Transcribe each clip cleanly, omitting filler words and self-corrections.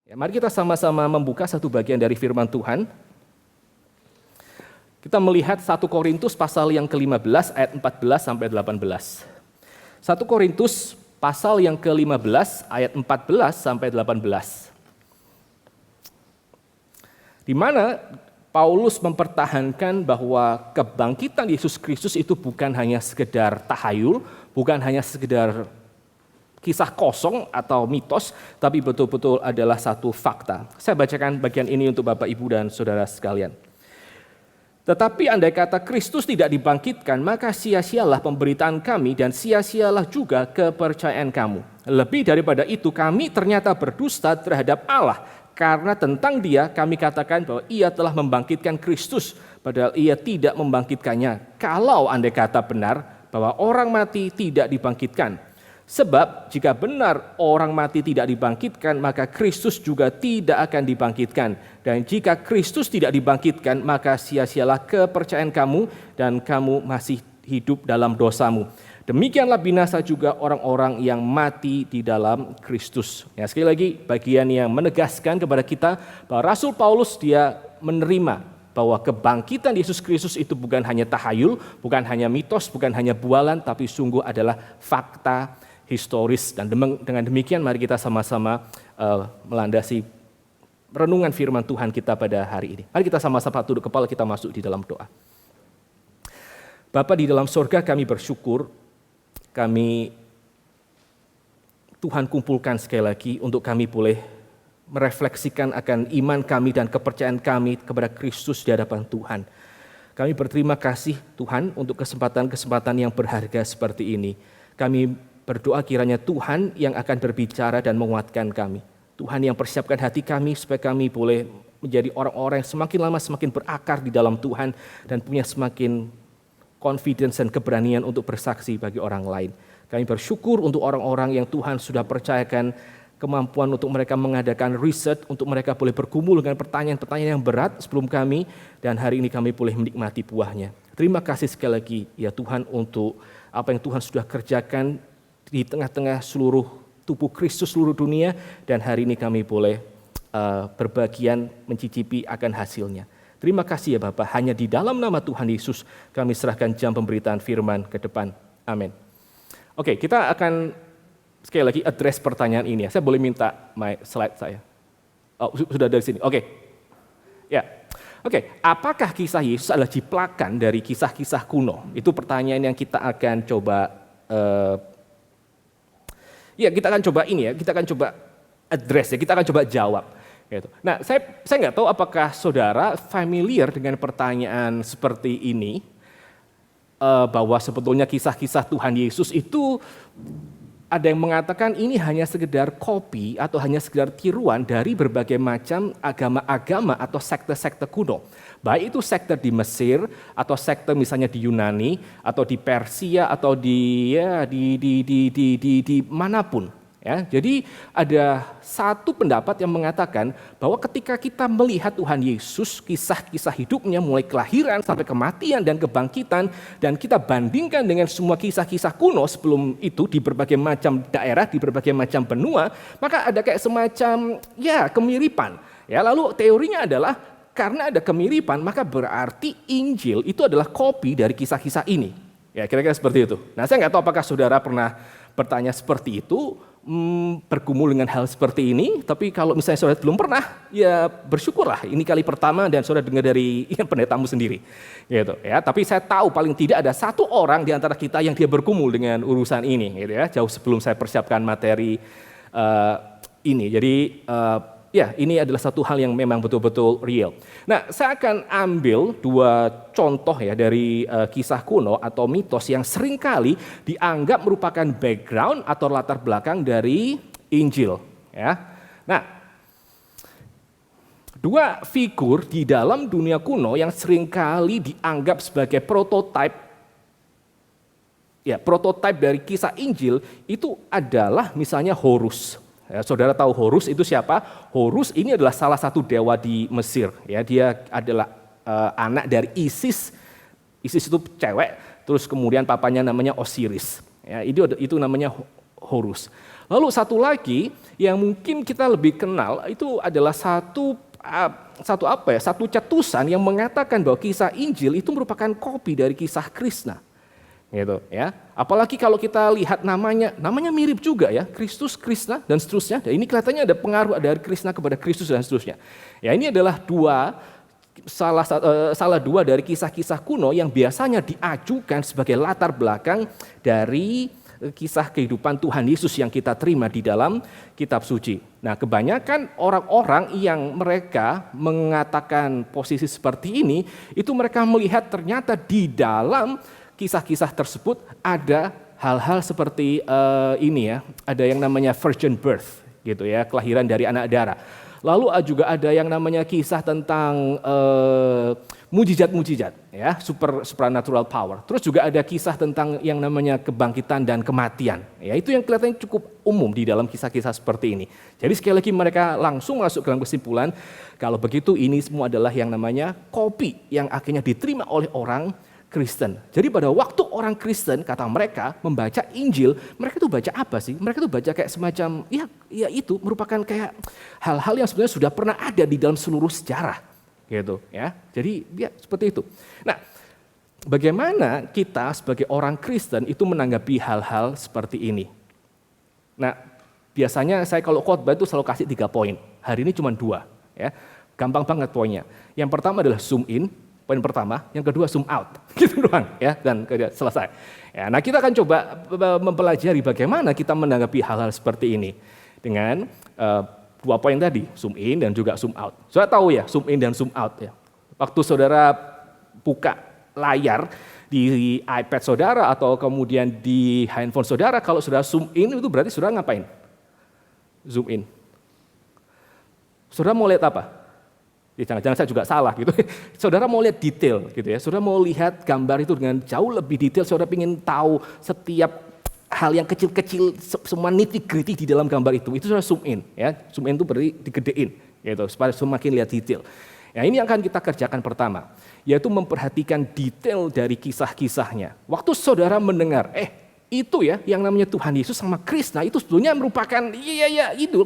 Ya, mari kita sama-sama membuka satu bagian dari firman Tuhan. Kita melihat 1 Korintus pasal yang ke-15 ayat 14 sampai 18. 1 Korintus pasal yang ke-15 ayat 14 sampai 18. Di mana Paulus mempertahankan bahwa kebangkitan Yesus Kristus itu bukan hanya sekedar tahayul, bukan hanya sekedar kisah kosong atau mitos, tapi betul-betul adalah satu fakta. Saya bacakan bagian ini untuk Bapak, Ibu, dan Saudara sekalian. Tetapi andai kata Kristus tidak dibangkitkan, maka sia-sialah pemberitaan kami dan sia-sialah juga kepercayaan kamu. Lebih daripada itu, kami ternyata berdusta terhadap Allah, karena tentang Dia kami katakan bahwa Ia telah membangkitkan Kristus, padahal Ia tidak membangkitkannya. Kalau andai kata benar bahwa orang mati tidak dibangkitkan. Sebab jika benar orang mati tidak dibangkitkan, maka Kristus juga tidak akan dibangkitkan. Dan jika Kristus tidak dibangkitkan, maka sia-sialah kepercayaan kamu dan kamu masih hidup dalam dosamu. Demikianlah binasa juga orang-orang yang mati di dalam Kristus. Ya, sekali lagi bagian yang menegaskan kepada kita bahwa Rasul Paulus dia menerima bahwa kebangkitan Yesus Kristus itu bukan hanya tahayul, bukan hanya mitos, bukan hanya bualan, tapi sungguh adalah fakta historis. Dan dengan demikian mari kita sama-sama melandasi renungan firman Tuhan kita pada hari ini. Mari kita sama-sama tunduk kepala, kita masuk di dalam doa. Bapa di dalam sorga, kami bersyukur, Tuhan kumpulkan sekali lagi untuk kami boleh merefleksikan akan iman kami dan kepercayaan kami kepada Kristus di hadapan Tuhan. Kami berterima kasih Tuhan untuk kesempatan-kesempatan yang berharga seperti ini. Kami berdoa kiranya Tuhan yang akan berbicara dan menguatkan kami. Tuhan yang persiapkan hati kami supaya kami boleh menjadi orang-orang yang semakin lama semakin berakar di dalam Tuhan dan punya semakin confidence dan keberanian untuk bersaksi bagi orang lain. Kami bersyukur untuk orang-orang yang Tuhan sudah percayakan kemampuan untuk mereka mengadakan riset, untuk mereka boleh bergumul dengan pertanyaan-pertanyaan yang berat sebelum kami, dan hari ini kami boleh menikmati buahnya. Terima kasih sekali lagi ya Tuhan untuk apa yang Tuhan sudah kerjakan di tengah-tengah seluruh tubuh Kristus seluruh dunia, dan hari ini kami boleh berbagian mencicipi akan hasilnya. Terima kasih ya Bapak, hanya di dalam nama Tuhan Yesus kami serahkan jam pemberitaan firman ke depan. Amin. Oke, kita akan sekali lagi address pertanyaan ini ya. Saya boleh minta slide saya? Oh, sudah dari sini. Oke. Ya. Oke, apakah kisah Yesus adalah jiplakan dari kisah-kisah kuno? Itu pertanyaan yang kita akan coba kita akan coba address ya, kita akan coba jawab. Gitu. Nah, saya nggak tahu apakah saudara familiar dengan pertanyaan seperti ini, bahwa sebetulnya kisah-kisah Tuhan Yesus itu ada yang mengatakan ini hanya sekedar copy atau hanya sekedar tiruan dari berbagai macam agama-agama atau sekte-sekte kuno. Baik itu sekte di Mesir atau sekte misalnya di Yunani atau di Persia atau di manapun. Ya, jadi ada satu pendapat yang mengatakan bahwa ketika kita melihat Tuhan Yesus, kisah-kisah hidupnya mulai kelahiran sampai kematian dan kebangkitan, dan kita bandingkan dengan semua kisah-kisah kuno sebelum itu di berbagai macam daerah, di berbagai macam benua, maka ada kayak semacam kemiripan. Ya, lalu teorinya adalah karena ada kemiripan, maka berarti Injil itu adalah kopi dari kisah-kisah ini. Ya, kira-kira seperti itu. Nah, saya nggak tahu apakah saudara pernah bertanya seperti itu, bergumul dengan hal seperti ini, tapi kalau misalnya saudara belum pernah, ya bersyukurlah ini kali pertama dan saudara dengar dari pendetamu sendiri. Gitu, ya. Tapi saya tahu paling tidak ada satu orang di antara kita yang dia bergumul dengan urusan ini, gitu ya, jauh sebelum saya persiapkan materi ini. Jadi ini adalah satu hal yang memang betul-betul real. Nah, saya akan ambil dua contoh ya dari kisah kuno atau mitos yang seringkali dianggap merupakan background atau latar belakang dari Injil. Ya. Nah, dua figur di dalam dunia kuno yang seringkali dianggap sebagai prototipe dari kisah Injil itu adalah misalnya Horus. Ya, saudara tahu Horus itu siapa? Horus ini adalah salah satu dewa di Mesir. Ya, dia adalah anak dari Isis. Isis itu cewek, terus kemudian papanya namanya Osiris. Ya, itu namanya Horus. Lalu satu lagi yang mungkin kita lebih kenal itu adalah satu cetusan yang mengatakan bahwa kisah Injil itu merupakan kopi dari kisah Krishna. Gitu ya. Apalagi kalau kita lihat namanya mirip juga ya, Kristus, Krishna dan seterusnya. Dan ini kelihatannya ada pengaruh dari Krishna kepada Kristus dan seterusnya. Ya, ini adalah salah dua dari kisah-kisah kuno yang biasanya diajukan sebagai latar belakang dari kisah kehidupan Tuhan Yesus yang kita terima di dalam kitab suci. Nah, kebanyakan orang-orang yang mereka mengatakan posisi seperti ini, itu mereka melihat ternyata di dalam kisah-kisah tersebut ada hal-hal seperti ini ya, ada yang namanya virgin birth gitu ya, kelahiran dari anak darah. Lalu juga ada yang namanya kisah tentang mujizat-mujizat ya, supernatural power. Terus juga ada kisah tentang yang namanya kebangkitan dan kematian. Ya, itu yang kelihatannya cukup umum di dalam kisah-kisah seperti ini. Jadi sekali lagi mereka langsung masuk ke dalam kesimpulan kalau begitu ini semua adalah yang namanya kopi yang akhirnya diterima oleh orang Kristen. Jadi pada waktu orang Kristen, kata mereka, membaca Injil, mereka itu baca apa sih? Mereka itu baca kayak semacam, ya itu merupakan kayak hal-hal yang sebenarnya sudah pernah ada di dalam seluruh sejarah. Gitu ya. Jadi ya seperti itu. Nah, bagaimana kita sebagai orang Kristen itu menanggapi hal-hal seperti ini? Nah, biasanya saya kalau khotbah itu selalu kasih 3 poin. Hari ini cuma 2. Ya. Gampang banget poinnya. Yang pertama adalah zoom in. Poin pertama, yang kedua zoom out, gitu doang ya, dan selesai. Ya, nah kita akan coba mempelajari bagaimana kita menanggapi hal-hal seperti ini dengan 2 poin tadi, zoom in dan juga zoom out. Saudara tahu ya, zoom in dan zoom out ya. Waktu saudara buka layar di iPad saudara atau kemudian di handphone saudara, kalau saudara zoom in itu berarti saudara ngapain? Zoom in. Saudara mau lihat apa? Jangan-jangan saya juga salah gitu. Saudara mau lihat detail gitu ya. Saudara mau lihat gambar itu dengan jauh lebih detail. Saudara ingin tahu setiap hal yang kecil-kecil, semua nitty-gritty di dalam gambar itu. Itu saudara zoom in ya. Zoom in itu berarti digedein gitu supaya semakin lihat detail. Ya, ini yang akan kita kerjakan pertama, yaitu memperhatikan detail dari kisah-kisahnya. Waktu saudara mendengar, itu ya yang namanya Tuhan Yesus sama Krishna itu sebetulnya merupakan itu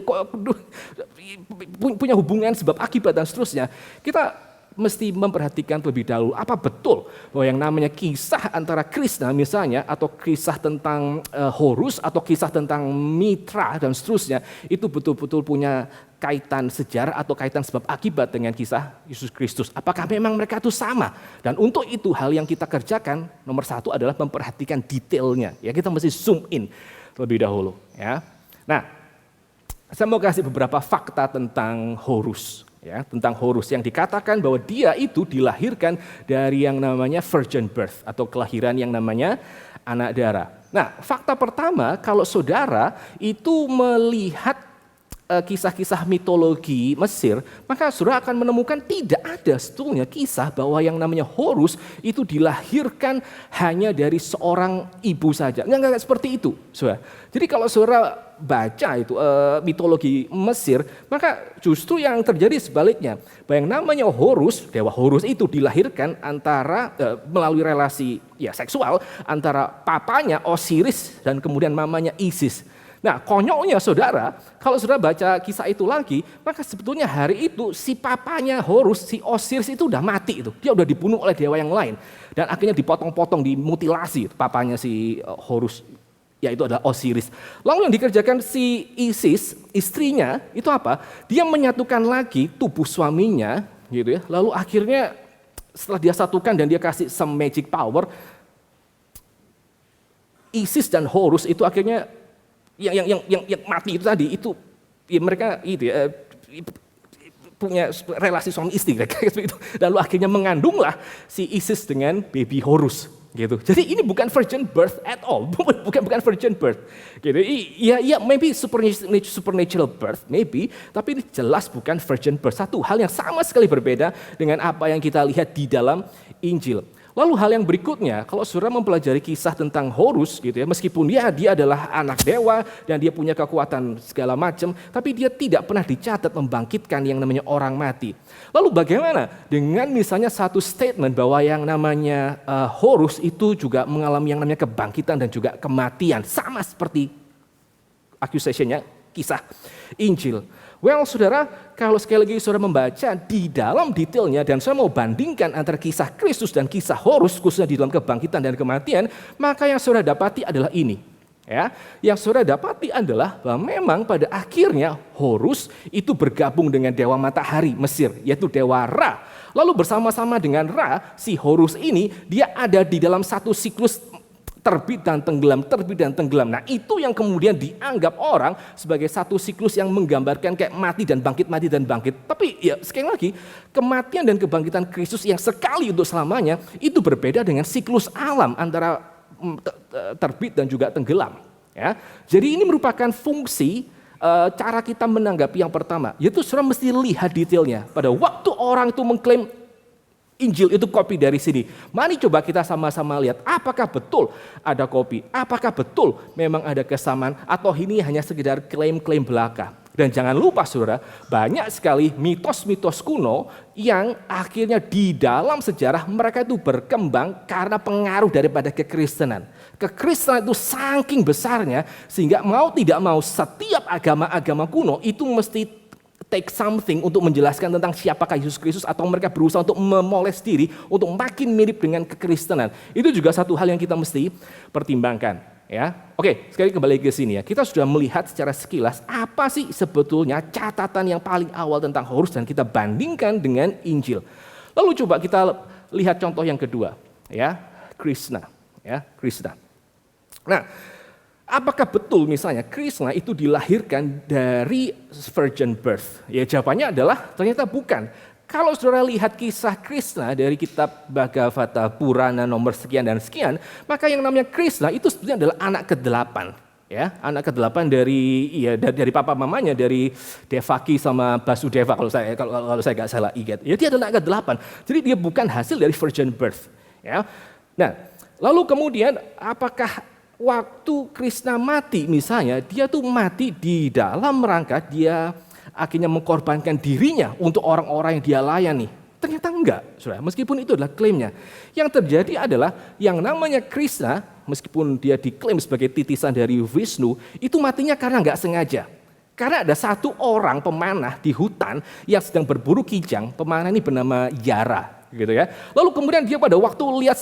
punya hubungan sebab akibat dan seterusnya. Kita mesti memperhatikan terlebih dahulu apa betul bahwa yang namanya kisah antara Krishna misalnya atau kisah tentang Horus atau kisah tentang Mitra dan seterusnya itu betul-betul punya kaitan sejarah atau kaitan sebab akibat dengan kisah Yesus Kristus. Apakah memang mereka itu sama? Dan untuk itu hal yang kita kerjakan nomor 1 adalah memperhatikan detailnya. Ya, kita mesti zoom in terlebih dahulu. Ya. Nah, saya mau kasih beberapa fakta tentang Horus. Ya, tentang Horus yang dikatakan bahwa dia itu dilahirkan dari yang namanya virgin birth atau kelahiran yang namanya anak darah. Nah, fakta pertama kalau saudara itu melihat kisah-kisah mitologi Mesir, maka saudara akan menemukan tidak ada sebetulnya kisah bahwa yang namanya Horus itu dilahirkan hanya dari seorang ibu saja. Enggak seperti itu, saudara. Jadi kalau saudara baca itu mitologi Mesir, maka justru yang terjadi sebaliknya. Bahwa yang namanya Horus, dewa Horus itu dilahirkan antara melalui relasi seksual antara papanya Osiris dan kemudian mamanya Isis. Nah, konyolnya saudara, kalau saudara baca kisah itu lagi, maka sebetulnya hari itu si papanya Horus, si Osiris itu udah mati itu. Dia udah dibunuh oleh dewa yang lain. Dan akhirnya dipotong-potong, dimutilasi papanya si Horus, yaitu adalah Osiris. Lalu yang dikerjakan si Isis, istrinya, itu apa? Dia menyatukan lagi tubuh suaminya, gitu ya. Lalu akhirnya setelah dia satukan dan dia kasih some magic power, Isis dan Horus itu akhirnya yang mati itu tadi itu ya mereka itu ya punya relasi suami istri kayak itu. Lalu akhirnya mengandunglah si Isis dengan baby Horus gitu. Jadi ini bukan virgin birth at all, bukan virgin birth gitu. Ya maybe supernatural birth maybe, tapi ini jelas bukan virgin birth. Satu hal yang sama sekali berbeda dengan apa yang kita lihat di dalam Injil. Lalu hal yang berikutnya, kalau saudara mempelajari kisah tentang Horus gitu ya, meskipun dia adalah anak dewa dan dia punya kekuatan segala macam, tapi dia tidak pernah dicatat membangkitkan yang namanya orang mati. Lalu bagaimana dengan misalnya satu statement bahwa yang namanya Horus itu juga mengalami yang namanya kebangkitan dan juga kematian, sama seperti accusation-nya, kisah Injil. Well, saudara, kalau sekali lagi saudara membaca di dalam detailnya dan saya mau bandingkan antara kisah Kristus dan kisah Horus, khususnya di dalam kebangkitan dan kematian, maka yang saudara dapati adalah ini. Ya, yang saudara dapati adalah bahwa memang pada akhirnya Horus itu bergabung dengan dewa matahari Mesir, yaitu dewa Ra. Lalu bersama-sama dengan Ra, si Horus ini dia ada di dalam satu siklus terbit dan tenggelam, terbit dan tenggelam. Nah, itu yang kemudian dianggap orang sebagai satu siklus yang menggambarkan kayak mati dan bangkit, mati dan bangkit. Tapi ya sekali lagi, kematian dan kebangkitan Kristus yang sekali untuk selamanya itu berbeda dengan siklus alam antara terbit dan juga tenggelam. Ya, jadi ini merupakan fungsi cara kita menanggapi yang pertama, yaitu saudara mesti lihat detailnya. Pada waktu orang itu mengklaim Injil itu kopi dari sini. Mari coba kita sama-sama lihat apakah betul ada kopi, apakah betul memang ada kesamaan atau ini hanya sekedar klaim-klaim belaka. Dan jangan lupa saudara, banyak sekali mitos-mitos kuno yang akhirnya di dalam sejarah mereka itu berkembang karena pengaruh daripada kekristenan. Kekristenan itu saking besarnya sehingga mau tidak mau setiap agama-agama kuno itu mesti take something untuk menjelaskan tentang siapakah Yesus Kristus atau mereka berusaha untuk memoles diri untuk makin mirip dengan kekristenan. Itu juga satu hal yang kita mesti pertimbangkan. Ya, oke, sekali kembali ke sini ya. Kita sudah melihat secara sekilas apa sih sebetulnya catatan yang paling awal tentang Horus dan kita bandingkan dengan Injil. Lalu coba kita lihat contoh yang kedua, ya, Krishna, ya, Krishna. Nah, apakah betul misalnya Krishna itu dilahirkan dari virgin birth? Ya, jawabannya adalah ternyata bukan. Kalau saudara lihat kisah Krishna dari kitab Bhagavata Purana nomor sekian dan sekian, maka yang namanya Krishna itu sebenarnya adalah anak ke-8. Ya, anak ke-8 dari papa mamanya, dari Devaki sama Basudeva kalau saya nggak salah ingat. Ya, dia adalah anak ke-8. Jadi dia bukan hasil dari virgin birth. Ya. Nah, lalu kemudian apakah waktu Krishna mati misalnya, dia tuh mati di dalam rangka dia akhirnya mengorbankan dirinya untuk orang-orang yang dia layani? Ternyata enggak, saudara. Meskipun itu adalah klaimnya. Yang terjadi adalah yang namanya Krishna, meskipun dia diklaim sebagai titisan dari Vishnu, itu matinya karena enggak sengaja. Karena ada satu orang pemanah di hutan yang sedang berburu kijang, pemanah ini bernama Yara, gitu ya. Lalu kemudian dia pada waktu lihat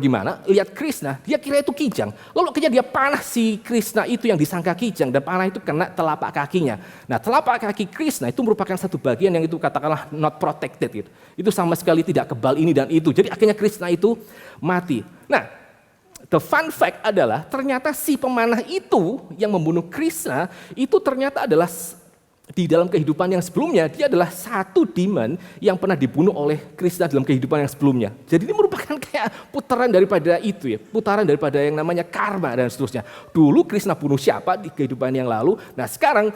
gimana, lihat Krishna, dia kira itu kijang. Lalu akhirnya dia panah si Krishna itu yang disangka kijang dan panah itu kena telapak kakinya. Nah, telapak kaki Krishna itu merupakan satu bagian yang itu katakanlah not protected gitu. Itu sama sekali tidak kebal ini dan itu. Jadi akhirnya Krishna itu mati. Nah, the fun fact adalah ternyata si pemanah itu yang membunuh Krishna itu ternyata adalah di dalam kehidupan yang sebelumnya, dia adalah satu demon yang pernah dibunuh oleh Krishna dalam kehidupan yang sebelumnya. Jadi ini merupakan kayak putaran daripada itu ya, putaran daripada yang namanya karma dan seterusnya. Dulu Krishna bunuh siapa di kehidupan yang lalu, nah sekarang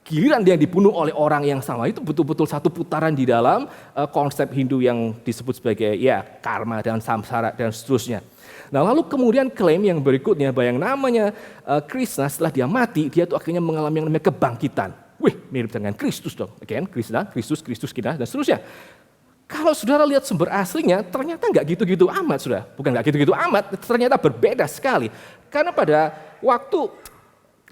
giliran dia dibunuh oleh orang yang sama. Itu betul-betul satu putaran di dalam konsep Hindu yang disebut sebagai ya karma dan samsara dan seterusnya. Nah lalu kemudian klaim yang berikutnya bahwa yang namanya Krishna setelah dia mati, dia tuh akhirnya mengalami yang namanya kebangkitan. Wih, mirip dengan Kristus dong. Again, Krishna, Kristus, kita, dan seterusnya. Kalau saudara lihat sumber aslinya, ternyata nggak gitu-gitu amat, saudara. Bukan nggak gitu-gitu amat, ternyata berbeda sekali. Karena pada waktu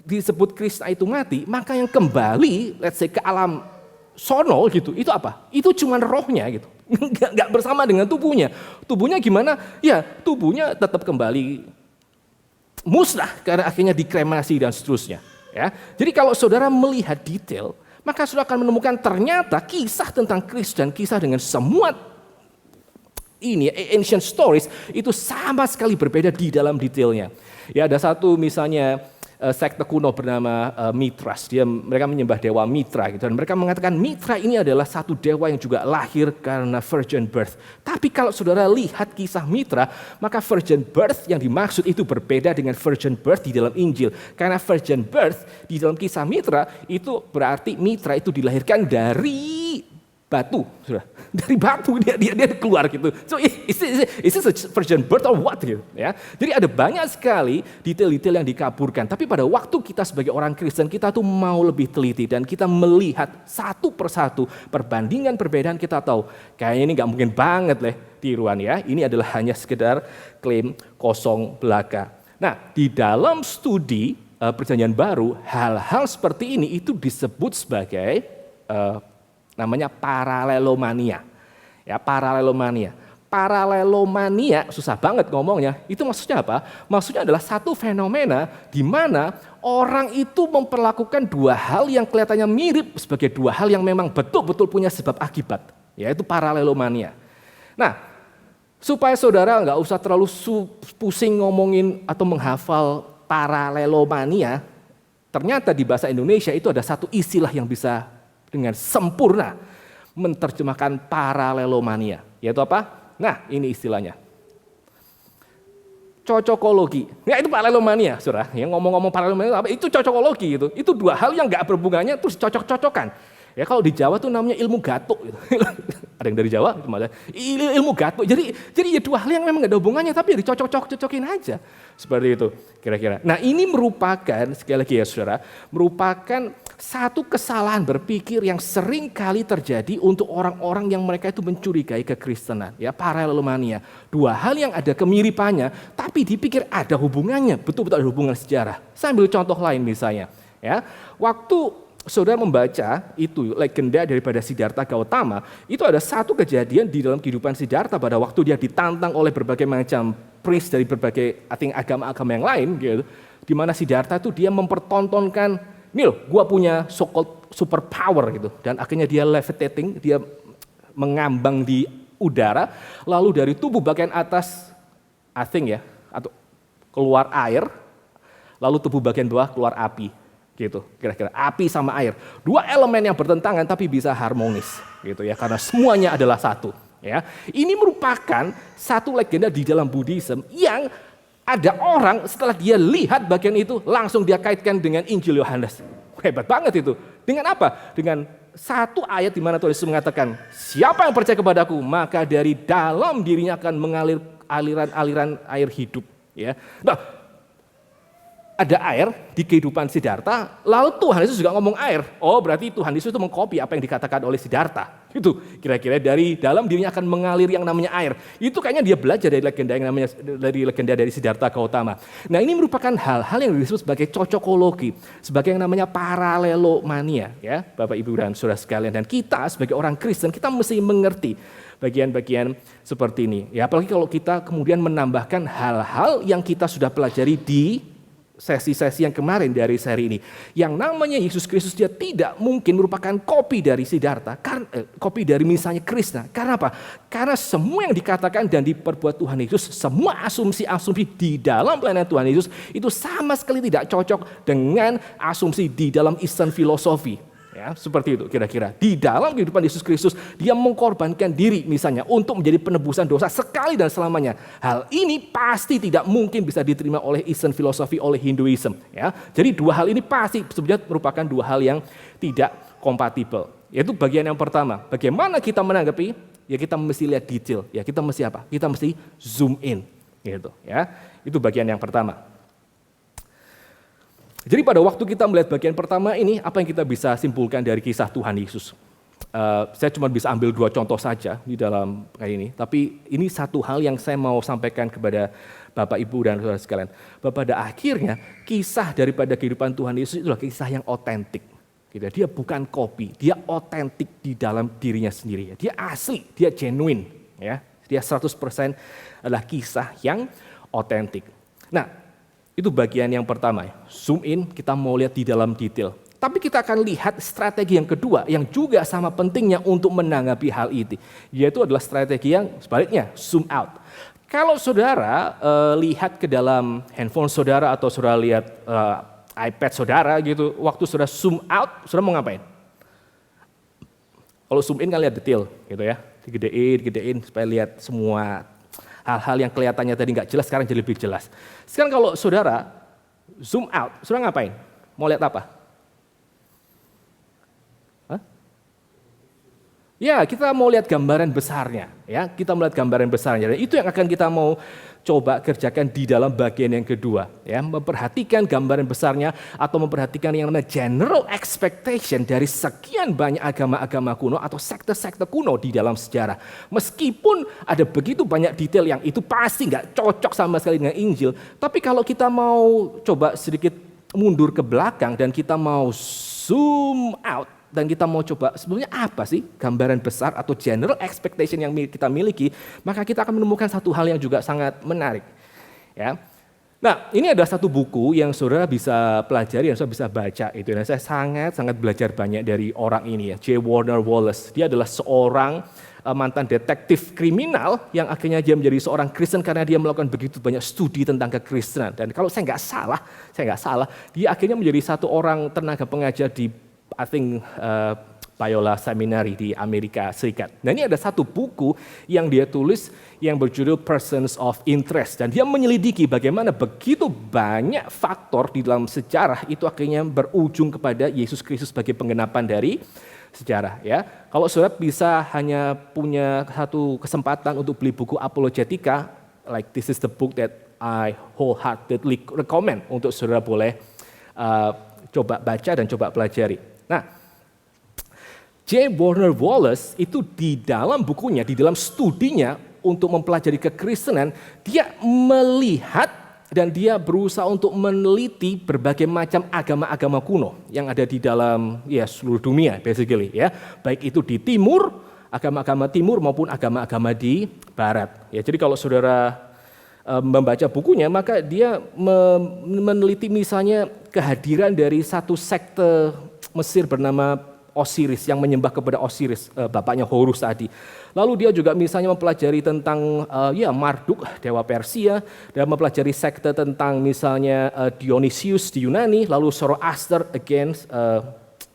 disebut Krishna itu mati, maka yang kembali, let's say ke alam sono gitu, itu apa? Itu cuma rohnya gitu. Nggak bersama dengan tubuhnya. Tubuhnya gimana? Ya, tubuhnya tetap kembali musnah karena akhirnya dikremasi dan seterusnya. Ya, jadi kalau saudara melihat detail, maka saudara akan menemukan ternyata kisah tentang Kristus dan kisah dengan semua ini ancient stories itu sama sekali berbeda di dalam detailnya. Ya, ada satu misalnya sekte kuno bernama Mithras. Mereka menyembah dewa Mitra gitu, dan mereka mengatakan Mitra ini adalah satu dewa yang juga lahir karena virgin birth. Tapi kalau saudara lihat kisah Mitra, maka virgin birth yang dimaksud itu berbeda dengan virgin birth di dalam Injil. Karena virgin birth di dalam kisah Mitra itu berarti Mitra itu dilahirkan dari batu, sudah dari batu dia keluar gitu. So is this a virgin birth or what gitu ya. Jadi ada banyak sekali detail-detail yang dikaburkan. Tapi pada waktu kita sebagai orang Kristen kita tuh mau lebih teliti dan kita melihat satu persatu perbandingan perbedaan, kita tahu kayaknya ini nggak mungkin banget tiruan ya. Ini adalah hanya sekedar klaim kosong belaka. Nah di dalam studi Perjanjian Baru, hal-hal seperti ini itu disebut sebagai namanya paralelomania. Ya, paralelomania. Paralelomania, susah banget ngomongnya. Itu maksudnya apa? Maksudnya adalah satu fenomena di mana orang itu memperlakukan dua hal yang kelihatannya mirip sebagai dua hal yang memang betul-betul punya sebab akibat. Yaitu paralelomania. Nah, supaya saudara nggak usah terlalu pusing ngomongin atau menghafal paralelomania, ternyata di bahasa Indonesia itu ada satu istilah yang bisa dengan sempurna menerjemahkan paralelomania. Yaitu apa? Nah, ini istilahnya. Cocokologi. Ya, itu paralelomania, Saudara. Yang ngomong-ngomong paralelomania apa? Itu cocokologi itu. Itu dua hal yang enggak berhubungannya terus cocok-cocokan. Ya, kalau di Jawa tuh namanya ilmu gatuk gitu. Ada yang dari Jawa cuma ada ilmu gatuk. Jadi ya dua hal yang memang enggak ada hubungannya tapi ya dicocok-cocokin aja. Seperti itu kira-kira. Nah, ini merupakan sekali lagi ya Saudara, merupakan satu kesalahan berpikir yang sering kali terjadi untuk orang-orang yang mereka itu mencurigai kekristenan, ya, paralelomania. Dua hal yang ada kemiripannya, tapi dipikir ada hubungannya, betul-betul ada hubungan sejarah. Saya ambil contoh lain misalnya, ya. Waktu saudara membaca itu legenda daripada Siddhartha Gautama, itu ada satu kejadian di dalam kehidupan Siddhartha pada waktu dia ditantang oleh berbagai macam priest dari berbagai agama-agama yang lain, gitu, di mana Siddhartha itu dia mempertontonkan, Nil, gua punya so-called super power gitu, dan akhirnya dia levitating, dia mengambang di udara, lalu dari tubuh bagian atas, atau keluar air, lalu tubuh bagian bawah keluar api, gitu, kira-kira api sama air, dua elemen yang bertentangan tapi bisa harmonis, gitu ya, karena semuanya adalah satu, ya. Ini merupakan satu legenda di dalam Buddhism yang ada orang setelah dia lihat bagian itu langsung dia kaitkan dengan Injil Yohanes. Hebat banget itu. Dengan apa? Dengan satu ayat di mana Tuhan Yesus mengatakan, siapa yang percaya kepadaku, maka dari dalam dirinya akan mengalir aliran-aliran air hidup. Ya. Nah, ada air di kehidupan Siddhartha, lalu Tuhan Yesus juga ngomong air. Oh, berarti Tuhan Yesus itu mengcopy apa yang dikatakan oleh Siddhartha. Itu kira-kira dari dalam dirinya akan mengalir yang namanya air. Itu kayaknya dia belajar dari legenda dari Siddhartha Gautama. Nah, ini merupakan hal-hal yang disebut sebagai cocokologi, sebagai yang namanya paralelomania, ya, Bapak Ibu dan Saudara sekalian. Dan kita sebagai orang Kristen, kita mesti mengerti bagian-bagian seperti ini. Ya, apalagi kalau kita kemudian menambahkan hal-hal yang kita sudah pelajari di sesi-sesi yang kemarin dari seri ini. Yang namanya Yesus Kristus dia tidak mungkin merupakan kopi dari Siddhartha, kopi dari misalnya Krishna. Karena apa? Karena semua yang dikatakan dan diperbuat Tuhan Yesus, semua asumsi-asumsi di dalam pelayanan Tuhan Yesus itu sama sekali tidak cocok dengan asumsi di dalam Eastern filosofi. Ya, seperti itu kira-kira. Di dalam kehidupan Yesus Kristus, dia mengkorbankan diri misalnya untuk menjadi penebusan dosa sekali dan selamanya. Hal ini pasti tidak mungkin bisa diterima oleh Eastern filosofi, oleh Hinduism. Ya. Jadi dua hal ini pasti sebenarnya merupakan dua hal yang tidak kompatibel. Yaitu bagian yang pertama, bagaimana kita menanggapi? Ya kita mesti lihat detail. Ya kita mesti apa? Kita mesti zoom in. Gitu, ya. Itu bagian yang pertama. Jadi pada waktu kita melihat bagian pertama ini, apa yang kita bisa simpulkan dari kisah Tuhan Yesus? Saya cuma bisa ambil dua contoh saja di dalam kayak ini, tapi ini satu hal yang saya mau sampaikan kepada Bapak, Ibu, dan saudara sekalian. Bahwa pada akhirnya kisah daripada kehidupan Tuhan Yesus itulah kisah yang otentik. Dia bukan kopi, dia otentik di dalam dirinya sendiri. Dia asli, dia genuine. Ya. Dia 100% adalah kisah yang otentik. Nah, itu bagian yang pertama, zoom in, kita mau lihat di dalam detail. Tapi kita akan lihat strategi yang kedua yang juga sama pentingnya untuk menanggapi hal itu. Yaitu adalah strategi yang sebaliknya, zoom out. Kalau saudara lihat ke dalam handphone saudara atau saudara lihat iPad saudara gitu, waktu saudara zoom out, saudara mau ngapain? Kalau zoom in kan lihat detail gitu ya, digedein supaya lihat semua hal-hal yang kelihatannya tadi nggak jelas sekarang jadi lebih jelas. Sekarang kalau saudara zoom out, saudara ngapain? Mau lihat apa? Hah? Ya, kita mau lihat gambaran besarnya. Ya, kita melihat gambaran besarnya. Dan itu yang akan kita mau coba kerjakan di dalam bagian yang kedua, ya, memperhatikan gambaran besarnya atau memperhatikan yang namanya general expectation dari sekian banyak agama-agama kuno atau sekte-sekte kuno di dalam sejarah. Meskipun ada begitu banyak detail yang itu pasti nggak cocok sama sekali dengan Injil, tapi kalau kita mau coba sedikit mundur ke belakang dan kita mau zoom out dan kita mau coba sebenarnya apa sih gambaran besar atau general expectation yang kita miliki, maka kita akan menemukan satu hal yang juga sangat menarik. Ya. Nah, ini ada satu buku yang saudara bisa pelajari, yang saudara bisa baca itu. Dan saya sangat belajar banyak dari orang ini ya, J. Warner Wallace. Dia adalah seorang mantan detektif kriminal yang akhirnya dia menjadi seorang Kristen karena dia melakukan begitu banyak studi tentang kekristenan. Dan kalau saya nggak salah, dia akhirnya menjadi satu orang tenaga pengajar di Biola Seminary di Amerika Serikat. Nah, ini ada satu buku yang dia tulis yang berjudul Persons of Interest, dan dia menyelidiki bagaimana begitu banyak faktor di dalam sejarah itu akhirnya berujung kepada Yesus Kristus sebagai penggenapan dari sejarah. Ya, kalau saudara bisa hanya punya satu kesempatan untuk beli buku apologetika, like this is the book that I wholeheartedly recommend untuk saudara boleh coba baca dan coba pelajari. Nah, J. Warner Wallace itu di dalam bukunya, di dalam studinya untuk mempelajari kekristenan, dia melihat dan dia berusaha untuk meneliti berbagai macam agama-agama kuno yang ada di dalam seluruh dunia basically ya, baik itu di timur, agama-agama timur maupun agama-agama di barat. Ya, jadi kalau saudara membaca bukunya, maka dia meneliti misalnya kehadiran dari satu sekte Mesir bernama Osiris, yang menyembah kepada Osiris, bapaknya Horus tadi. Lalu dia juga misalnya mempelajari tentang Marduk, dewa Persia, dan mempelajari sekte tentang misalnya Dionysius di Yunani, lalu Zoroaster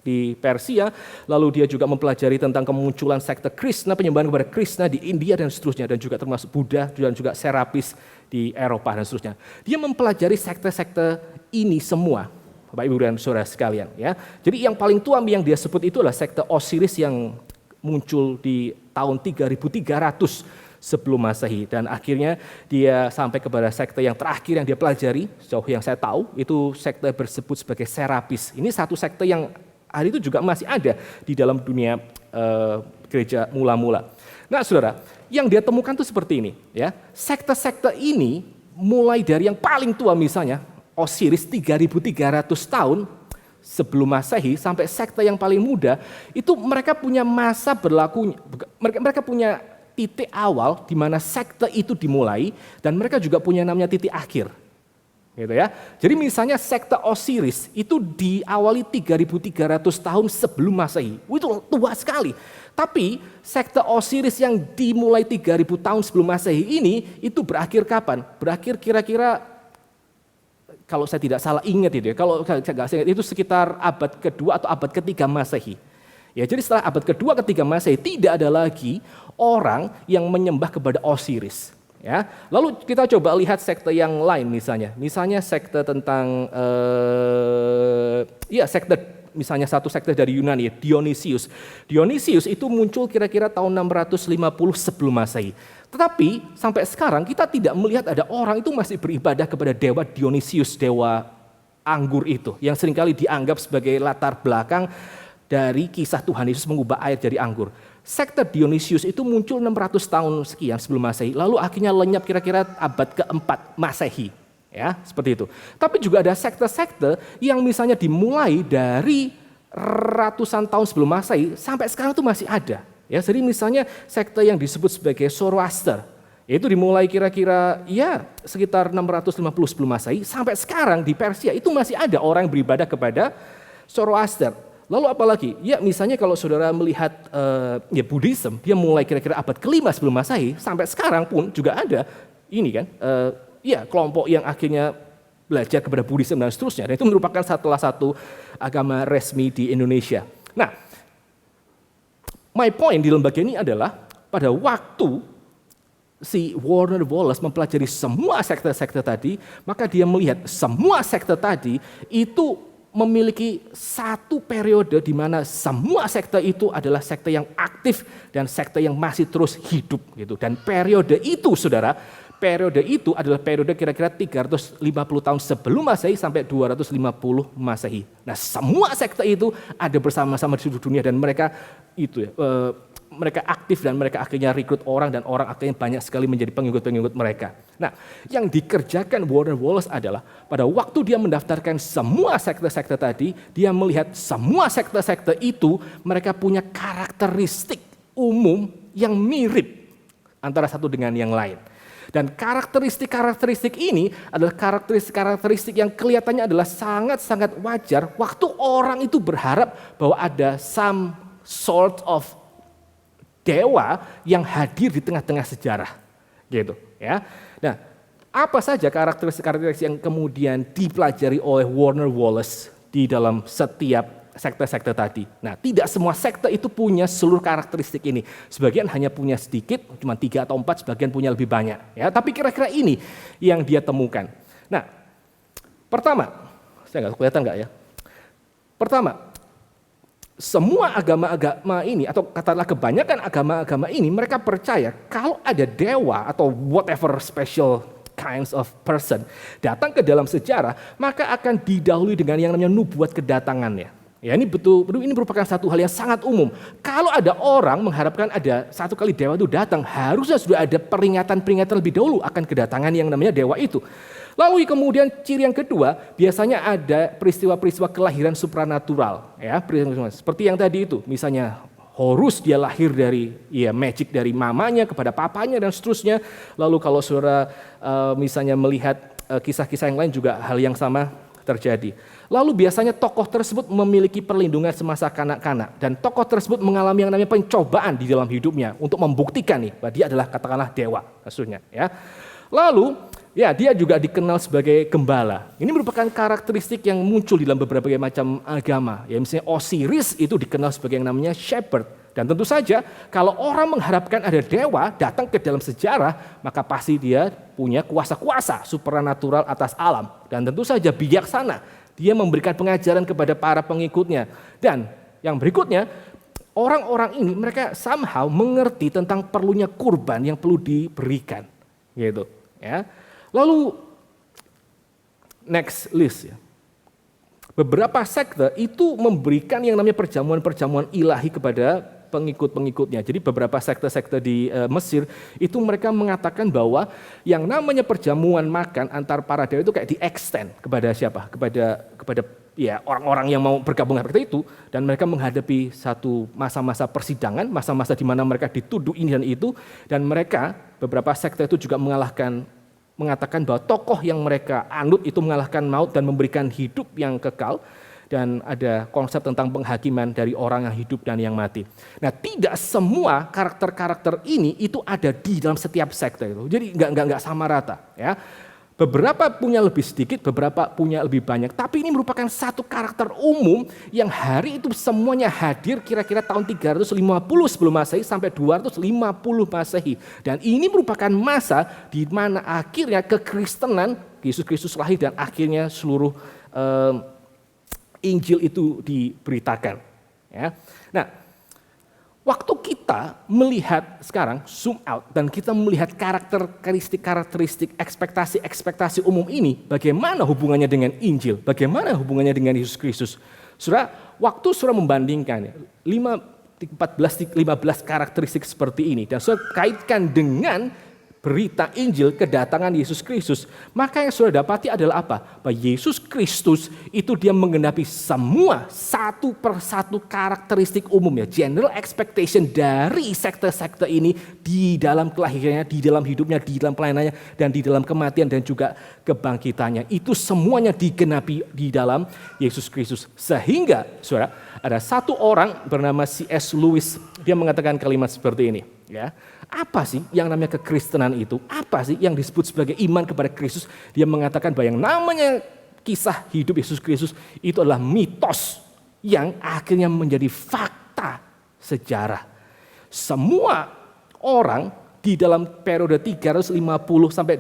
di Persia, lalu dia juga mempelajari tentang kemunculan sekte Krishna, penyembahan kepada Krishna di India dan seterusnya, dan juga termasuk Buddha dan juga Serapis di Eropa dan seterusnya. Dia mempelajari sekte-sekte ini semua, Bapak Ibu dan Saudara sekalian ya. Jadi yang paling tua yang dia sebut itu adalah sekte Osiris yang muncul di tahun 3300 sebelum Masehi, dan akhirnya dia sampai kepada sekte yang terakhir yang dia pelajari, sejauh yang saya tahu itu sekte bersebut sebagai Serapis. Ini satu sekte yang hari itu juga masih ada di dalam dunia gereja mula-mula. Nah, Saudara, yang dia temukan itu seperti ini ya. Sekte-sekte ini mulai dari yang paling tua misalnya Osiris 3300 tahun sebelum Masehi sampai sekte yang paling muda, itu mereka punya masa berlaku, mereka punya titik awal di mana sekte itu dimulai, dan mereka juga punya namanya titik akhir. Gitu ya. Jadi misalnya sekte Osiris itu diawali 3300 tahun sebelum Masehi. Itu tua sekali. Tapi sekte Osiris yang dimulai 3000 tahun sebelum Masehi ini itu berakhir kapan? Berakhir kira-kira, kalau saya tidak salah ingat itu ya, kalau saya nggak ingat itu sekitar abad kedua atau abad ketiga Masehi. Ya, jadi setelah abad kedua ketiga Masehi tidak ada lagi orang yang menyembah kepada Osiris. Ya, lalu kita coba lihat sekte yang lain misalnya sekte tentang misalnya satu sekte dari Yunani, Dionysius. Dionysius itu muncul kira-kira tahun 650 sebelum Masehi. Tetapi sampai sekarang kita tidak melihat ada orang itu masih beribadah kepada dewa Dionysius, dewa anggur itu, yang seringkali dianggap sebagai latar belakang dari kisah Tuhan Yesus mengubah air jadi anggur. Sekte Dionysius itu muncul 600 tahun sekian sebelum Masehi, lalu akhirnya lenyap kira-kira abad keempat Masehi. Ya, seperti itu. Tapi juga ada sekte-sekte yang misalnya dimulai dari ratusan tahun sebelum Masehi sampai sekarang itu masih ada. Ya, jadi misalnya sekte yang disebut sebagai Zoroaster, itu dimulai kira-kira sekitar 650 sebelum Masehi sampai sekarang di Persia itu masih ada orang yang beribadah kepada Zoroaster. Lalu apalagi? Ya, misalnya kalau saudara melihat Buddhism, dia mulai kira-kira abad ke-5 sebelum Masehi sampai sekarang pun juga ada ini kan, kelompok yang akhirnya belajar kepada Buddhism dan seterusnya. Dan itu merupakan salah satu agama resmi di Indonesia. Nah, my point di lembaga ini adalah pada waktu si Warner Wallace mempelajari semua sekte-sekte tadi, maka dia melihat semua sekte tadi itu memiliki satu periode di mana semua sekte itu adalah sekte yang aktif dan sekte yang masih terus hidup gitu. Dan periode itu, Saudara, periode itu adalah periode kira-kira 350 tahun sebelum Masehi sampai 250 Masehi. Nah, semua sekte itu ada bersama-sama di seluruh dunia dan mereka itu mereka aktif dan mereka akhirnya rekrut orang dan orang akhirnya banyak sekali menjadi pengikut-pengikut mereka. Nah, yang dikerjakan Warner Wallace adalah pada waktu dia mendaftarkan semua sekte-sekte tadi, dia melihat semua sekte-sekte itu mereka punya karakteristik umum yang mirip antara satu dengan yang lain. Dan karakteristik-karakteristik ini adalah karakteristik-karakteristik yang kelihatannya adalah sangat-sangat wajar waktu orang itu berharap bahwa ada some sort of dewa yang hadir di tengah-tengah sejarah, gitu ya. Nah, apa saja karakteristik-karakteristik yang kemudian dipelajari oleh Warner Wallace di dalam setiap sekte-sekte tadi? Nah, tidak semua sekte itu punya seluruh karakteristik ini. Sebagian hanya punya sedikit, cuma 3 atau 4, sebagian punya lebih banyak. Ya, tapi kira-kira ini yang dia temukan. Nah, pertama, saya nggak kelihatan nggak ya? Pertama, semua agama-agama ini atau katakanlah kebanyakan agama-agama ini mereka percaya kalau ada dewa atau whatever special kinds of person datang ke dalam sejarah maka akan didahului dengan yang namanya nubuat kedatangannya. Ya, ini merupakan satu hal yang sangat umum. Kalau ada orang mengharapkan ada satu kali dewa itu datang, harusnya sudah ada peringatan-peringatan lebih dahulu akan kedatangan yang namanya dewa itu. Lalu kemudian ciri yang kedua, biasanya ada peristiwa-peristiwa kelahiran supranatural, ya, seperti yang tadi itu, misalnya Horus dia lahir dari magic dari mamanya kepada papanya dan seterusnya. Lalu kalau saudara misalnya melihat kisah-kisah yang lain juga hal yang sama terjadi. Lalu biasanya tokoh tersebut memiliki perlindungan semasa kanak-kanak dan tokoh tersebut mengalami yang namanya pencobaan di dalam hidupnya untuk membuktikan nih bahwa dia adalah katakanlah dewa maksudnya, ya. Lalu ya, dia juga dikenal sebagai gembala. Ini merupakan karakteristik yang muncul di dalam beberapa macam agama. Ya, misalnya Osiris itu dikenal sebagai yang namanya shepherd. Dan tentu saja kalau orang mengharapkan ada dewa datang ke dalam sejarah, maka pasti dia punya kuasa-kuasa supranatural atas alam. Dan tentu saja bijaksana. Dia memberikan pengajaran kepada para pengikutnya. Dan yang berikutnya, orang-orang ini mereka somehow mengerti tentang perlunya kurban yang perlu diberikan. Gitu, ya. Lalu next list ya. Beberapa sekte itu memberikan yang namanya perjamuan-perjamuan ilahi kepada pengikut-pengikutnya. Jadi beberapa sekte-sekte di Mesir itu mereka mengatakan bahwa yang namanya perjamuan makan antar para dewa itu kayak di-extend kepada siapa? Kepada ya orang-orang yang mau bergabung seperti itu, dan mereka menghadapi satu masa-masa persidangan, masa-masa di mana mereka dituduh ini dan itu, dan mereka beberapa sekte itu juga mengatakan bahwa tokoh yang mereka anut itu mengalahkan maut dan memberikan hidup yang kekal, dan ada konsep tentang penghakiman dari orang yang hidup dan yang mati. Nah, tidak semua karakter-karakter ini itu ada di dalam setiap sekte itu. Jadi nggak sama rata, ya. Beberapa punya lebih sedikit, beberapa punya lebih banyak. Tapi ini merupakan satu karakter umum yang hari itu semuanya hadir kira-kira tahun 350 sebelum Masehi sampai 250 Masehi. Dan ini merupakan masa di mana akhirnya kekristenan, Yesus Kristus lahir dan akhirnya seluruh Injil itu diberitakan. Ya. Nah, waktu kita melihat sekarang zoom out dan kita melihat karakteristik, ekspektasi umum ini, bagaimana hubungannya dengan Injil, bagaimana hubungannya dengan Yesus Kristus. Saudara, waktu saudara membandingkan 15 karakteristik seperti ini dan saudara kaitkan dengan berita Injil kedatangan Yesus Kristus, maka yang saudara dapati adalah apa? Bahwa Yesus Kristus itu dia menggenapi semua satu persatu karakteristik umum ya, general expectation dari sekte-sekte ini di dalam kelahirannya, di dalam hidupnya, di dalam pelayanannya, dan di dalam kematian dan juga kebangkitannya. Itu semuanya digenapi di dalam Yesus Kristus. Sehingga saudara, ada satu orang bernama C.S. Lewis, dia mengatakan kalimat seperti ini, ya. Apa sih yang namanya kekristenan itu? Apa sih yang disebut sebagai iman kepada Kristus? Dia mengatakan bahwa yang namanya kisah hidup Yesus Kristus itu adalah mitos yang akhirnya menjadi fakta sejarah. Semua orang di dalam periode 350 sampai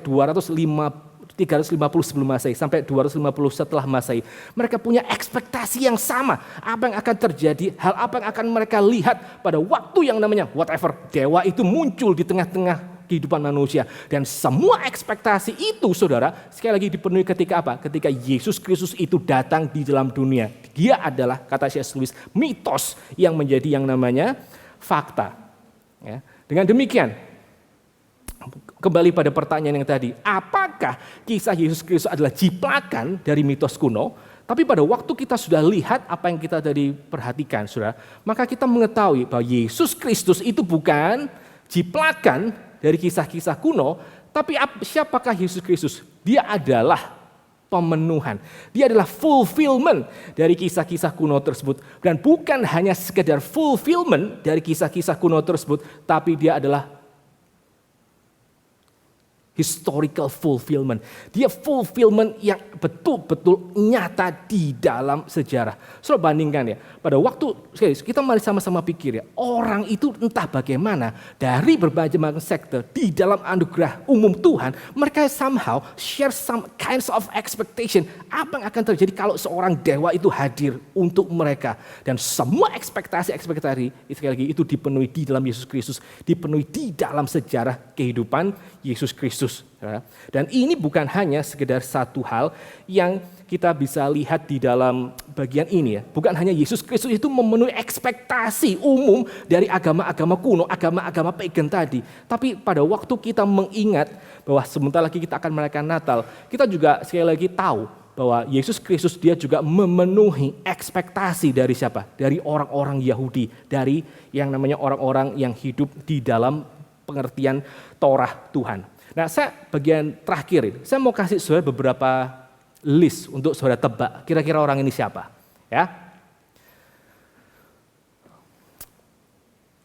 350 sebelum Masehi sampai 250 setelah Masehi, mereka punya ekspektasi yang sama. Apa yang akan terjadi, hal apa yang akan mereka lihat pada waktu yang namanya whatever dewa itu muncul di tengah-tengah kehidupan manusia. Dan semua ekspektasi itu, saudara, sekali lagi dipenuhi ketika apa? Ketika Yesus Kristus itu datang di dalam dunia. Dia adalah, kata C.S. Lewis, mitos yang menjadi yang namanya fakta. Ya. Dengan demikian, kembali pada pertanyaan yang tadi, apakah kisah Yesus Kristus adalah jiplakan dari mitos kuno? Tapi pada waktu kita sudah lihat apa yang kita tadi perhatikan, saudara, maka kita mengetahui bahwa Yesus Kristus itu bukan jiplakan dari kisah-kisah kuno, tapi siapakah Yesus Kristus? Dia adalah pemenuhan. Dia adalah fulfillment dari kisah-kisah kuno tersebut. Dan bukan hanya sekedar fulfillment dari kisah-kisah kuno tersebut, tapi dia adalah historical fulfillment. Dia fulfillment yang betul-betul nyata di dalam sejarah. Saudara bandingkan ya, pada waktu kita mari sama-sama pikir ya, orang itu entah bagaimana dari berbagai macam sektor di dalam anugerah umum Tuhan, mereka somehow share some kinds of expectation. Apa yang akan terjadi kalau seorang dewa itu hadir untuk mereka? Dan semua ekspektasi sekali lagi itu dipenuhi di dalam Yesus Kristus, dipenuhi di dalam sejarah kehidupan Yesus Kristus. Dan ini bukan hanya sekedar satu hal yang kita bisa lihat di dalam bagian ini ya. Bukan hanya Yesus Kristus itu memenuhi ekspektasi umum dari agama-agama kuno, agama-agama pagan tadi. Tapi pada waktu kita mengingat bahwa sebentar lagi kita akan merayakan Natal, kita juga sekali lagi tahu bahwa Yesus Kristus dia juga memenuhi ekspektasi dari siapa? Dari orang-orang Yahudi, dari yang namanya orang-orang yang hidup di dalam pengertian Torah Tuhan. Nah, bagian terakhir, saya mau kasih saudara beberapa list untuk saudara tebak. Kira-kira orang ini siapa? Ya,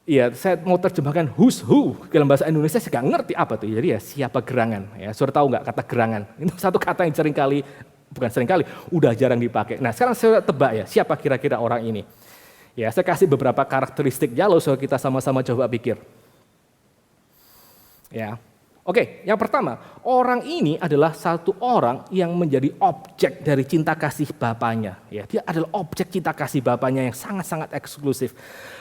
iya, saya mau terjemahkan who's who dalam bahasa Indonesia. Saya nggak ngerti apa tuh. Jadi ya siapa gerangan. Ya, saudara tahu nggak kata gerangan? Itu satu kata yang udah jarang dipakai. Nah, sekarang saya tebak ya, siapa kira-kira orang ini? Ya, saya kasih beberapa karakteristiknya, lalu saudara kita sama-sama coba pikir. Ya. Oke, yang pertama, orang ini adalah satu orang yang menjadi objek dari cinta kasih bapaknya. Ya, dia adalah objek cinta kasih bapaknya yang sangat-sangat eksklusif.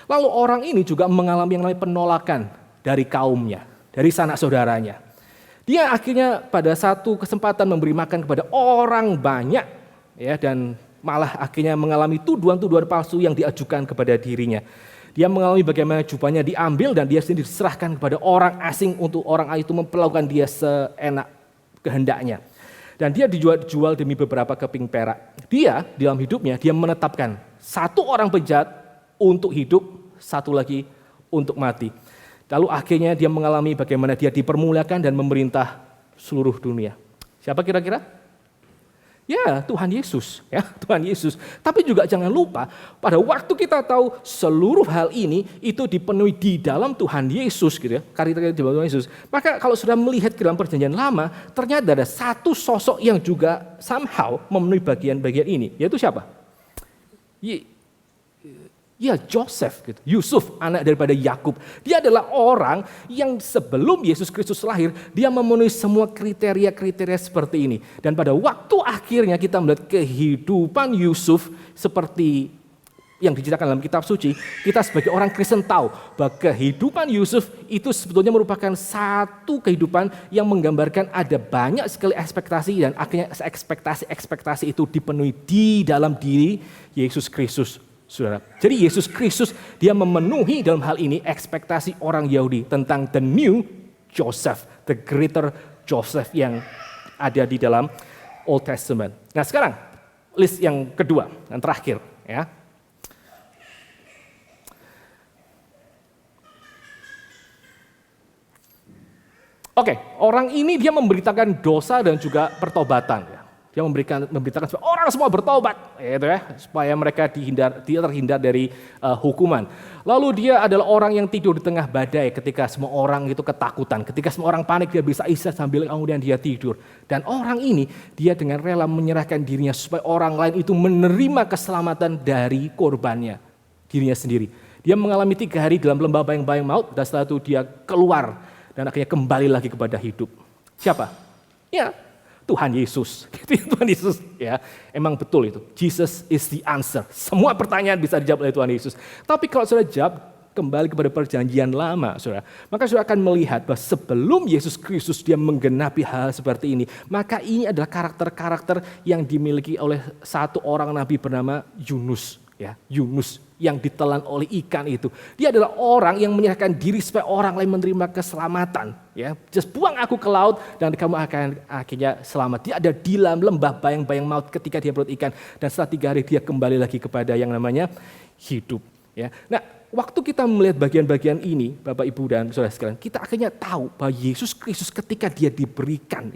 Lalu orang ini juga mengalami yang namanya penolakan dari kaumnya, dari sanak saudaranya. Dia akhirnya pada satu kesempatan memberi makan kepada orang banyak, ya, dan malah akhirnya mengalami tuduhan-tuduhan palsu yang diajukan kepada dirinya. Dia mengalami bagaimana jubahnya diambil dan dia sendiri diserahkan kepada orang asing untuk orang itu memperlakukan dia seenak kehendaknya. Dan dia dijual demi beberapa keping perak. Dia dalam hidupnya dia menetapkan satu orang penjahat untuk hidup, satu lagi untuk mati. Lalu akhirnya dia mengalami bagaimana dia dipermuliakan dan memerintah seluruh dunia. Siapa kira-kira? Ya, Tuhan Yesus, ya, Tuhan Yesus. Tapi juga jangan lupa, pada waktu kita tahu seluruh hal ini itu dipenuhi di dalam Tuhan Yesus, gitu ya, karakter di dalam Tuhan Yesus. Maka kalau sudah melihat ke dalam Perjanjian Lama, ternyata ada satu sosok yang juga somehow memenuhi bagian-bagian ini, yaitu siapa? Ya, Joseph, gitu. Yusuf, anak daripada Yakub. Dia adalah orang yang sebelum Yesus Kristus lahir, dia memenuhi semua kriteria-kriteria seperti ini. Dan pada waktu akhirnya kita melihat kehidupan Yusuf seperti yang diceritakan dalam kitab suci, kita sebagai orang Kristen tahu bahwa kehidupan Yusuf itu sebetulnya merupakan satu kehidupan yang menggambarkan ada banyak sekali ekspektasi dan akhirnya ekspektasi itu dipenuhi di dalam diri Yesus Kristus. Saudara. Jadi Yesus Kristus dia memenuhi dalam hal ini ekspektasi orang Yahudi tentang the new Joseph, the greater Joseph yang ada di dalam Old Testament. Nah sekarang list yang kedua, yang terakhir ya. Oke, orang ini dia memberitakan dosa dan juga pertobatan. Dia memberitakan supaya orang semua bertobat, gitu ya, supaya mereka terhindar dari hukuman. Lalu dia adalah orang yang tidur di tengah badai ketika semua orang itu ketakutan, ketika semua orang panik dia bisa istirahat sambil kemudian dia tidur. Dan orang ini dia dengan rela menyerahkan dirinya supaya orang lain itu menerima keselamatan dari korbannya, dirinya sendiri. Dia mengalami 3 hari dalam lembah bayang-bayang maut dan setelah itu dia keluar dan akhirnya kembali lagi kepada hidup. Siapa? Ya, Tuhan Yesus, Tuhan Yesus, ya, emang betul itu. Jesus is the answer. Semua pertanyaan bisa dijawab oleh Tuhan Yesus. Tapi kalau sudah jawab kembali kepada Perjanjian Lama, saudara, maka saudara akan melihat bahwa sebelum Yesus Kristus dia menggenapi hal seperti ini, maka ini adalah karakter-karakter yang dimiliki oleh satu orang nabi bernama Yunus. ya, Yunus yang ditelan oleh ikan itu. Dia adalah orang yang menyerahkan diri supaya orang lain menerima keselamatan. Ya, just buang aku ke laut dan kamu akan akhirnya selamat. Dia ada di dalam lembah bayang-bayang maut ketika dia perut ikan dan setelah 3 hari dia kembali lagi kepada yang namanya hidup. Ya, nah waktu kita melihat bagian-bagian ini, Bapak Ibu dan Saudara sekalian, kita akhirnya tahu bahwa Yesus Kristus ketika dia diberikan,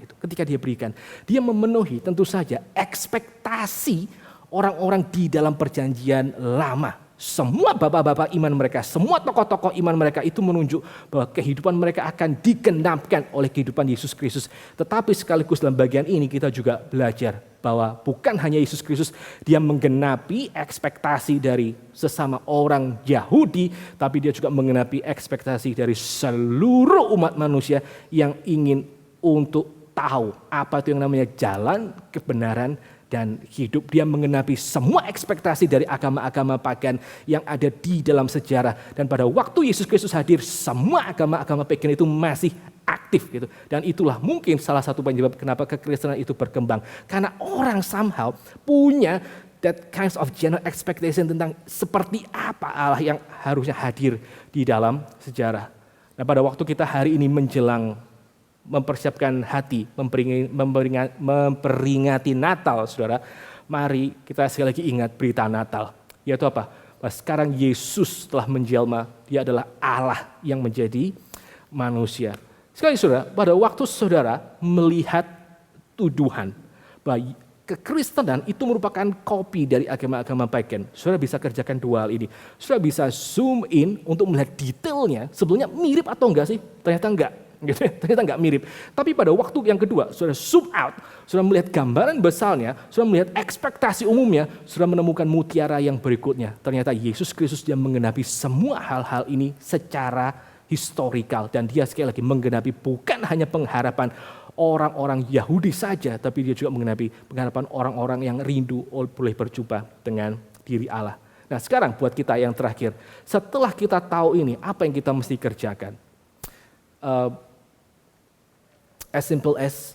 dia memenuhi tentu saja ekspektasi orang-orang di dalam perjanjian lama. Semua bapak-bapak iman mereka, semua tokoh-tokoh iman mereka itu menunjuk bahwa kehidupan mereka akan digenapkan oleh kehidupan Yesus Kristus. Tetapi sekaligus dalam bagian ini kita juga belajar bahwa bukan hanya Yesus Kristus dia menggenapi ekspektasi dari sesama orang Yahudi, tapi dia juga menggenapi ekspektasi dari seluruh umat manusia yang ingin untuk tahu apa itu yang namanya jalan kebenaran dan hidup. Dia menggenapi semua ekspektasi dari agama-agama pagan yang ada di dalam sejarah. Dan pada waktu Yesus Kristus hadir, semua agama-agama pagan itu masih aktif gitu. Dan itulah mungkin salah satu penyebab kenapa kekristenan itu berkembang. Karena orang somehow punya that kinds of general expectation tentang seperti apa Allah yang harusnya hadir di dalam sejarah. Nah, pada waktu kita hari ini menjelang mempersiapkan hati, memperingati Natal, saudara. Mari kita sekali lagi ingat berita Natal. Yaitu apa? Bahwa sekarang Yesus telah menjelma, dia adalah Allah yang menjadi manusia. Sekali saudara, pada waktu saudara melihat tuduhan bahwa kekristenan itu merupakan kopi dari agama-agama pagan, saudara bisa kerjakan 2 hal ini. Saudara bisa zoom in untuk melihat detailnya, sebetulnya mirip atau enggak sih? Ternyata enggak. Gitu, ternyata nggak mirip. Tapi pada waktu yang kedua, sudah zoom out, sudah melihat gambaran besarnya, sudah melihat ekspektasi umumnya, sudah menemukan mutiara yang berikutnya. Ternyata Yesus Kristus dia menggenapi semua hal-hal ini secara historikal. Dan dia sekali lagi menggenapi bukan hanya pengharapan orang-orang Yahudi saja, tapi dia juga menggenapi pengharapan orang-orang yang rindu boleh berjumpa dengan diri Allah. Nah sekarang buat kita yang terakhir, setelah kita tahu ini, apa yang kita mesti kerjakan? As simple as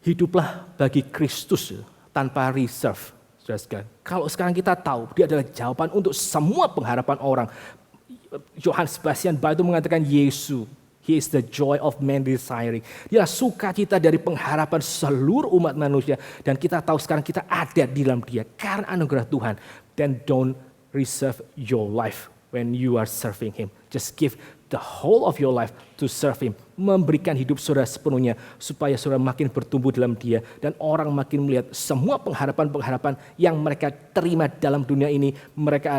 hiduplah bagi Kristus tanpa reserve. Kalau sekarang kita tahu dia adalah jawaban untuk semua pengharapan orang. Johann Sebastian Bach itu mengatakan Yesus, He is the joy of man desiring. Dia sukacita dari pengharapan seluruh umat manusia. Dan kita tahu sekarang kita ada di dalam dia karena anugerah Tuhan. Then don't reserve your life when you are serving Him. Just give the whole of your life to serve Him. Memberikan hidup saudara sepenuhnya supaya saudara makin bertumbuh dalam Dia. Dan orang makin melihat semua pengharapan-pengharapan yang mereka terima dalam dunia ini, mereka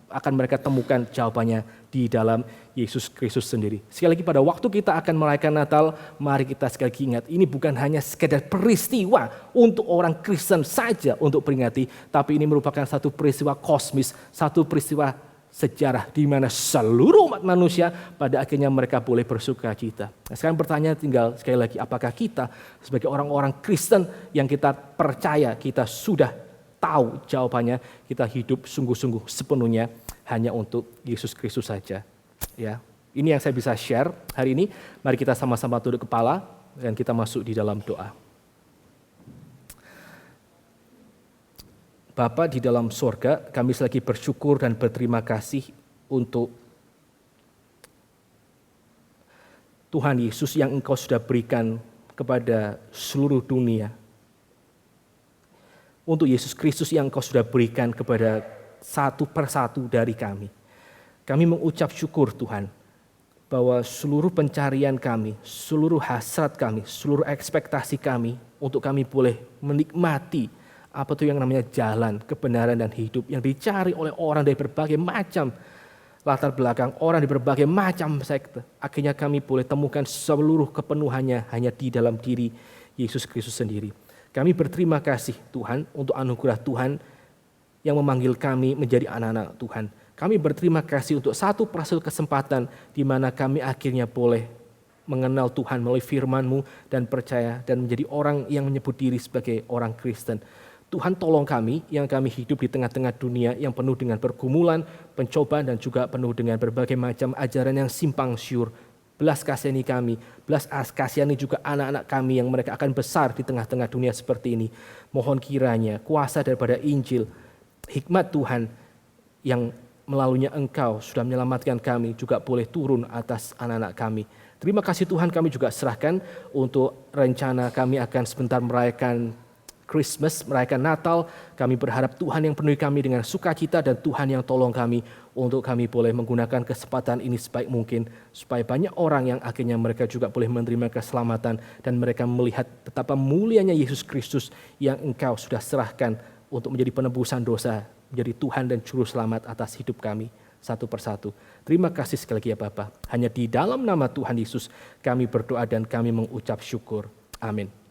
akan mereka temukan jawabannya di dalam Yesus Kristus sendiri. Sekali lagi pada waktu kita akan merayakan Natal, mari kita sekali lagi ingat, ini bukan hanya sekedar peristiwa untuk orang Kristen saja untuk peringati, tapi ini merupakan satu peristiwa kosmis, satu peristiwa sejarah di mana seluruh umat manusia pada akhirnya mereka boleh bersuka cita. Nah, sekarang pertanyaan tinggal sekali lagi, apakah kita sebagai orang-orang Kristen yang kita percaya kita sudah tahu jawabannya, kita hidup sungguh-sungguh sepenuhnya hanya untuk Yesus Kristus saja. Ya, ini yang saya bisa share hari ini. Mari kita sama-sama tunduk kepala dan kita masuk di dalam doa. Bapa di dalam sorga, kami lagi bersyukur dan berterima kasih untuk Tuhan Yesus yang Engkau sudah berikan kepada seluruh dunia. Untuk Yesus Kristus yang Engkau sudah berikan kepada satu persatu dari kami. Kami mengucap syukur Tuhan, bahwa seluruh pencarian kami, seluruh hasrat kami, seluruh ekspektasi kami, untuk kami boleh menikmati apa itu yang namanya jalan, kebenaran dan hidup yang dicari oleh orang dari berbagai macam latar belakang, orang di berbagai macam sekte. Akhirnya kami boleh temukan seluruh kepenuhannya hanya di dalam diri Yesus Kristus sendiri. Kami berterima kasih Tuhan untuk anugerah Tuhan yang memanggil kami menjadi anak-anak Tuhan. Kami berterima kasih untuk satu persatu kesempatan di mana kami akhirnya boleh mengenal Tuhan melalui firman-Mu dan percaya dan menjadi orang yang menyebut diri sebagai orang Kristen. Tuhan tolong kami yang kami hidup di tengah-tengah dunia yang penuh dengan pergumulan, pencobaan dan juga penuh dengan berbagai macam ajaran yang simpang siur. belas kasihani kami, belas kasihani juga anak-anak kami yang mereka akan besar di tengah-tengah dunia seperti ini. Mohon kiranya kuasa daripada Injil, hikmat Tuhan yang melaluinya Engkau sudah menyelamatkan kami juga boleh turun atas anak-anak kami. Terima kasih Tuhan, kami juga serahkan untuk rencana kami akan sebentar merayakan Christmas, merayakan Natal. Kami berharap Tuhan yang penuhi kami dengan sukacita dan Tuhan yang tolong kami untuk kami boleh menggunakan kesempatan ini sebaik mungkin supaya banyak orang yang akhirnya mereka juga boleh menerima keselamatan dan mereka melihat betapa mulianya Yesus Kristus yang Engkau sudah serahkan untuk menjadi penebusan dosa, menjadi Tuhan dan Juru Selamat atas hidup kami satu persatu. Terima kasih sekali lagi ya Bapa. Hanya di dalam nama Tuhan Yesus kami berdoa dan kami mengucap syukur. Amin.